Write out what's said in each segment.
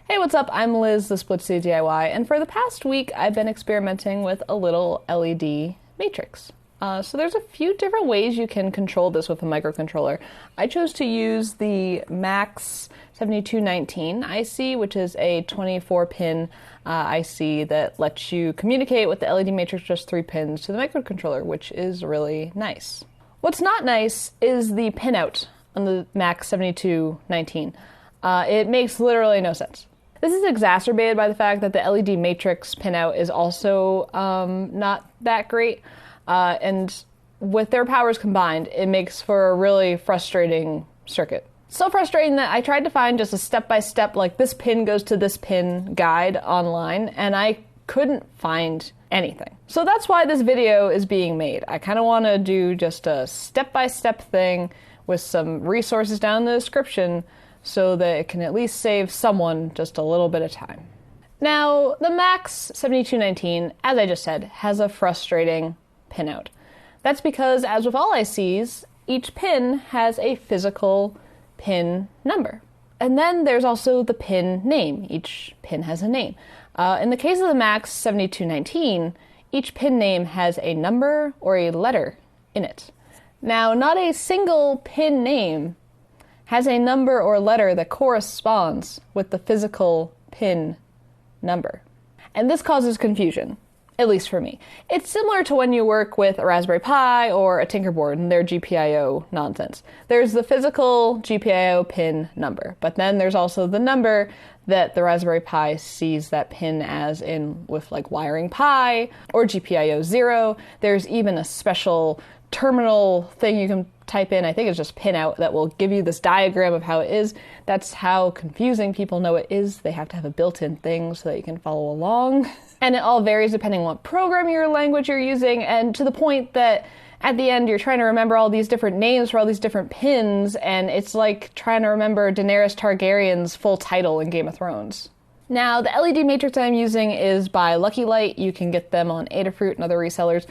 Hey, what's up? I'm Liz, the Splitsy DIY, and for the past week I've been experimenting with a little LED matrix. So there's a few different ways you can control this with a microcontroller. I chose to use the MAX7219 IC, which is a 24-pin IC that lets you communicate with the LED matrix just 3 pins to the microcontroller, which is really nice. What's not nice is the pinout on the MAX7219. It makes literally no sense. This is exacerbated by the fact that the LED matrix pinout is also not that great. And with their powers combined, it makes for a really frustrating circuit. So frustrating that I tried to find just a step-by-step, like this pin goes to this pin guide online, and I couldn't find anything. So that's why this video is being made. I kind of want to do just a step-by-step thing with some resources down in the description so that it can at least save someone just a little bit of time. Now, the MAX7219, as I just said, has a frustrating pinout. That's because, as with all ICs, each pin has a physical pin number. And then there's also the pin name. Each pin has a name. In the case of the MAX7219, each pin name has a number or a letter in it. Now, not a single pin name has a number or letter that corresponds with the physical pin number. And this causes confusion, at least for me. It's similar to when you work with a Raspberry Pi or a Tinker Board and their GPIO nonsense. There's the physical GPIO pin number, but then there's also the number that the Raspberry Pi sees that pin as in with like wiring Pi or GPIO 0. There's even a special terminal thing you can type in, I think it's just pinout, that will give you this diagram of how it is. That's how confusing people know it is. They have to have a built-in thing so that you can follow along. And it all varies depending on what programming or language you're using, and to the point that at the end you're trying to remember all these different names for all these different pins, and it's like trying to remember Daenerys Targaryen's full title in Game of Thrones. Now, the LED matrix I'm using is by Lucky Light. You can get them on Adafruit and other resellers.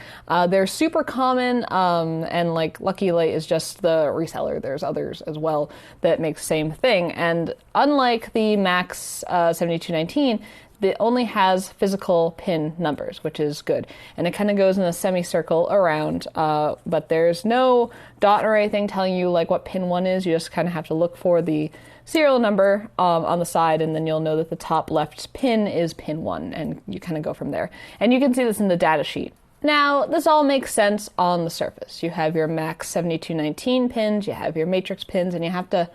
They're super common, and like Lucky Light is just the reseller. There's others as well that make the same thing. And unlike the MAX7219, it only has physical pin numbers, which is good. And it kind of goes in a semicircle around, but there's no dot or anything telling you like what pin 1 is. You just kind of have to look for the serial number on the side, and then you'll know that the top left pin is pin 1, and you kind of go from there. And you can see this in the data sheet. Now, this all makes sense on the surface. You have your MAX7219 pins, you have your matrix pins, and you have to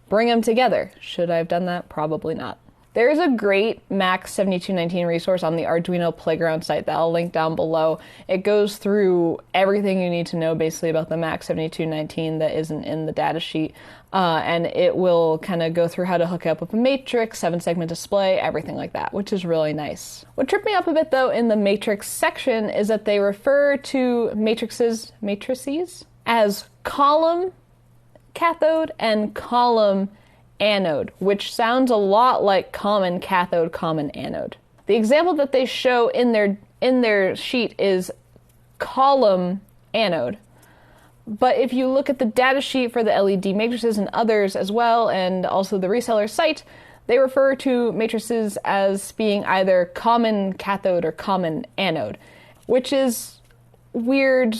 bring them together. Should I have done that? Probably not. There's a great MAX7219 resource on the Arduino Playground site that I'll link down below. It goes through everything you need to know basically about the MAX7219 that isn't in the data sheet, and it will kind of go through how to hook it up with a matrix, 7-segment display, everything like that, which is really nice. What tripped me up a bit though in the matrix section is that they refer to matrices as column cathode and column anode, which sounds a lot like common cathode, common anode. The example that they show in their sheet is column anode. But if you look at the data sheet for the LED matrices and others as well, and also the reseller site, they refer to matrices as being either common cathode or common anode, which is weird.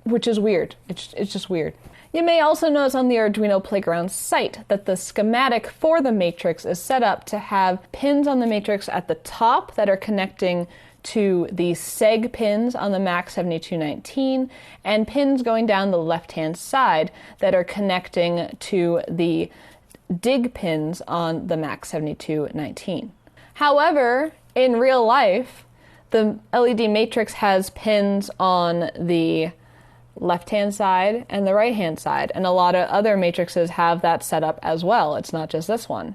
It's just weird. You may also notice on the Arduino Playground site that the schematic for the matrix is set up to have pins on the matrix at the top that are connecting to the seg pins on the MAX7219 and pins going down the left-hand side that are connecting to the dig pins on the MAX7219. However, in real life, the LED matrix has pins on the left-hand side and the right-hand side, and a lot of other matrices have that set up as well. It's not just this one,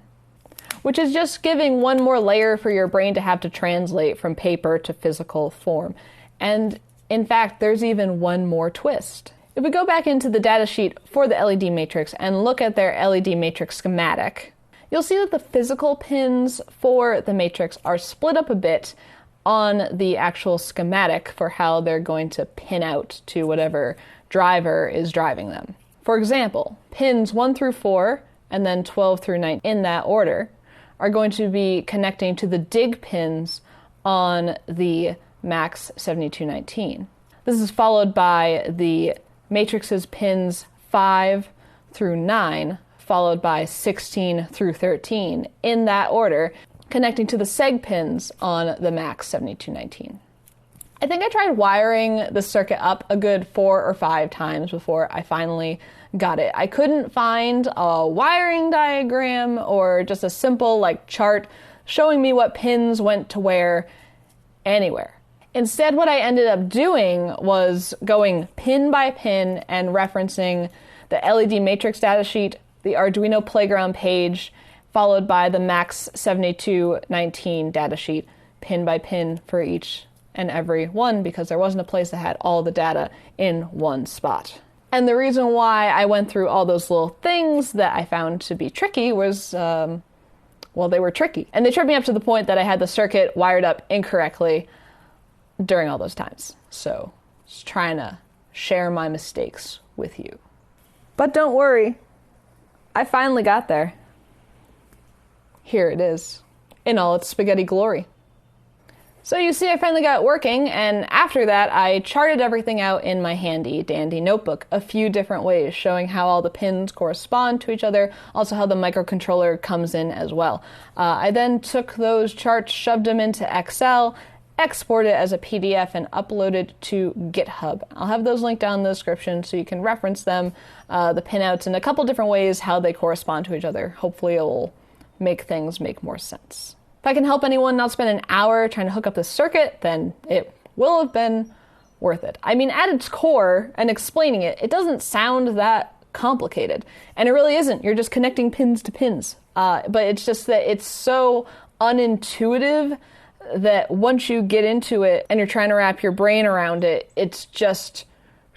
which is just giving one more layer for your brain to have to translate from paper to physical form. And in fact, there's even one more twist. If we go back into the data sheet for the LED matrix and look at their LED matrix schematic, you'll see that the physical pins for the matrix are split up a bit on the actual schematic for how they're going to pin out to whatever driver is driving them. For example, pins 1 through 4 and then 12 through 9 in that order are going to be connecting to the dig pins on the MAX7219. This is followed by the matrices pins 5 through 9, followed by 16 through 13, in that order, connecting to the seg pins on the MAX7219. I think I tried wiring the circuit up a good 4 or 5 times before I finally got it. I couldn't find a wiring diagram or just a simple chart showing me what pins went to where anywhere. Instead, what I ended up doing was going pin by pin and referencing the LED matrix datasheet, the Arduino playground page, followed by the MAX7219 datasheet, pin by pin for each and every one, because there wasn't a place that had all the data in one spot. And the reason why I went through all those little things that I found to be tricky was, they were tricky. And they tripped me up to the point that I had the circuit wired up incorrectly during all those times. So, just trying to share my mistakes with you. But don't worry, I finally got there. Here it is, in all its spaghetti glory. So you see, I finally got it working, and after that, I charted everything out in my handy-dandy notebook, a few different ways, showing how all the pins correspond to each other, also how the microcontroller comes in as well. I then took those charts, shoved them into Excel, exported it as a PDF, and uploaded to GitHub. I'll have those linked down in the description so you can reference them, the pinouts, in a couple different ways how they correspond to each other. Hopefully it will make things make more sense. If I can help anyone not spend an hour trying to hook up this circuit, then it will have been worth it. I mean, at its core, and explaining it, it doesn't sound that complicated. And it really isn't. You're just connecting pins to pins. But it's just that it's so unintuitive that once you get into it and you're trying to wrap your brain around it, it's just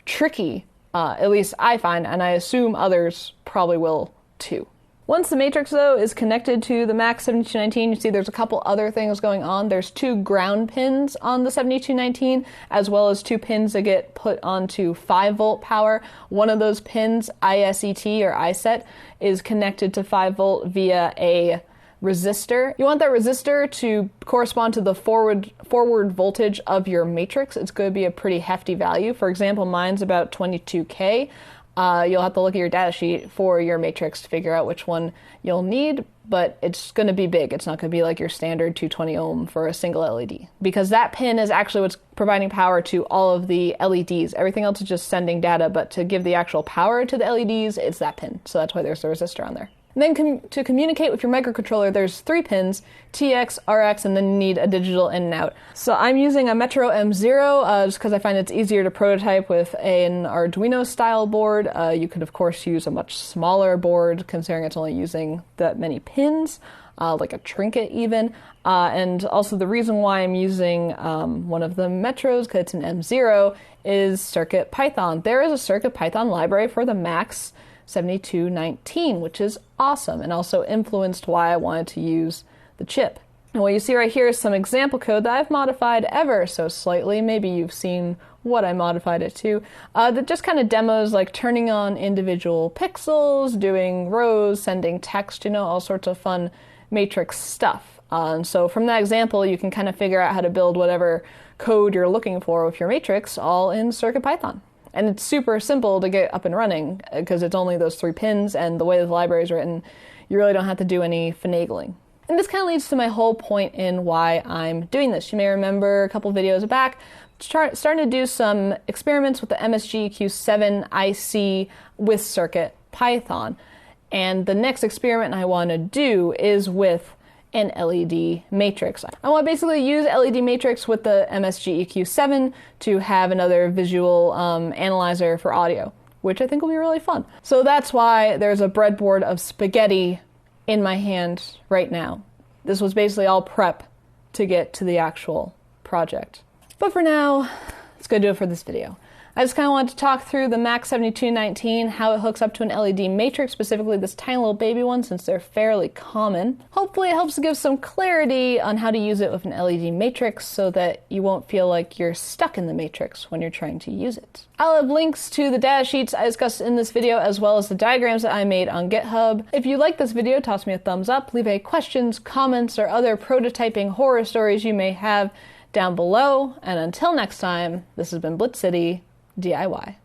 tricky. At least I find, and I assume others probably will too. Once the matrix, though, is connected to the MAX7219, you see there's a couple other things going on. There's 2 ground pins on the 7219, as well as 2 pins that get put onto 5-volt power. One of those pins, ISET or ISET, is connected to 5-volt via a resistor. You want that resistor to correspond to the forward voltage of your matrix. It's going to be a pretty hefty value. For example, mine's about 22K. You'll have to look at your data sheet for your matrix to figure out which one you'll need, but it's going to be big. It's not going to be like your standard 220 ohm for a single LED, because that pin is actually what's providing power to all of the LEDs. Everything else is just sending data, but to give the actual power to the LEDs, it's that pin. So that's why there's a resistor on there. And then to communicate with your microcontroller, there's 3 pins, TX, RX, and then you need a digital in and out. So I'm using a Metro M0 just because I find it's easier to prototype with an Arduino style board. You could of course use a much smaller board, considering it's only using that many pins, like a trinket even. And also the reason why I'm using one of the Metros, because it's an M0, is circuitpython. There is a circuitpython library for the MAX7219, which is awesome, and also influenced why I wanted to use the chip. And what you see right here is some example code that I've modified ever so slightly. Maybe you've seen what I modified it to. That just kind of demos like turning on individual pixels, doing rows, sending text, all sorts of fun matrix stuff. And so from that example, you can kind of figure out how to build whatever code you're looking for with your matrix, all in CircuitPython. And it's super simple to get up and running because it's only those 3 pins, and the way that the library is written, you really don't have to do any finagling. And this kind of leads to my whole point in why I'm doing this. You may remember a couple videos back, starting to do some experiments with the MSG-EQ7 IC with CircuitPython. And the next experiment I want to do is with an LED matrix. I want to basically use LED matrix with the MSG-EQ7 to have another visual analyzer for audio, which I think will be really fun. So that's why there's a breadboard of spaghetti in my hand right now. This was basically all prep to get to the actual project. But for now, that's going to do it for this video. I just kind of wanted to talk through the MAX7219, how it hooks up to an LED matrix, specifically this tiny little baby one, since they're fairly common. Hopefully it helps to give some clarity on how to use it with an LED matrix so that you won't feel like you're stuck in the matrix when you're trying to use it. I'll have links to the data sheets I discussed in this video, as well as the diagrams that I made on GitHub. If you like this video, toss me a thumbs up, leave any questions, comments, or other prototyping horror stories you may have down below, and until next time, this has been Blitz City DIY.